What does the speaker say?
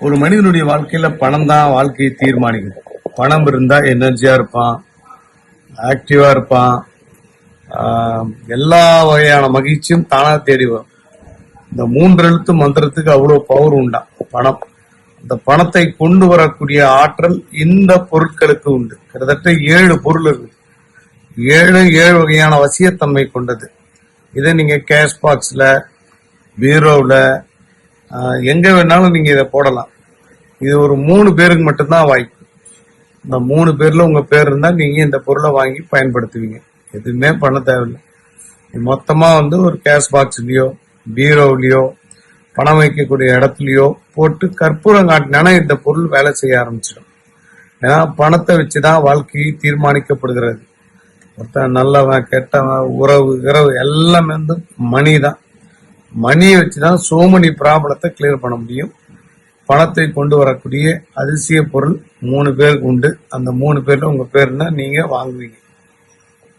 ஒரு மனிதனுடைய வாழ்க்கையில பணம் தான் வாழ்க்கையை தீர்மானிக்கும். பணம் இருந்தா எனர்ஜியா இருப்பான், ஆக்டிவா இருப்பான், எல்லா வகையான மகிழ்ச்சியும் தானா தேடி வரும். இந்த 3 எழுத்து மந்திரத்துக்கு அவ்வளவு பவர் உண்டா பணம். அந்த பணத்தை கொண்டு வரக்கூடிய ஆற்றல் இந்த பொருட்களுக்கு உண்டு. கிட்டத்தட்ட 7 பொருள் இருக்கு. 7 வகையான வசியத்தன்மை கொண்டது. இதை நீங்க கேஷ் பாக்ஸ்ல, பீரோவில், எங்க வேணாலும் நீங்க இதை போடலாம். இது ஒரு 3 பேருக்கு மட்டும்தான் வாய்ப்பு. இந்த 3 பேர்ல உங்க பேர் இருந்தா நீங்க இந்த பொருளை வாங்கி பயன்படுத்துவீங்க. எதுவுமே பண்ண தேவையில்லை. மொத்தமா ஒரு கேஷ் பாக்ஸ்லயோ, பீரோவிலயோ, பணம் வைக்கக்கூடிய இடத்துலயோ போட்டு கற்பூரம் காட்டினா இந்த பொருள் வேலை செய்ய ஆரம்பிச்சிடும். ஏன்னா பணத்தை வச்சுதான் வாழ்க்கை தீர்மானிக்கப்படுகிறது. ஒருத்தன் நல்லவன், கெட்டவன், உறவு எல்லாமே மணி தான். மணியை வச்சுதான் சோ மெனி ப்ராப்ளத்தை கிளியர் பண்ண முடியும். பணத்தை கொண்டு வரக்கூடிய அதிசய பொருள் 3 பேருக்கு உண்டு. அந்த 3 பேர்ல உங்க பேருன்னா நீங்க வாங்குவீங்க.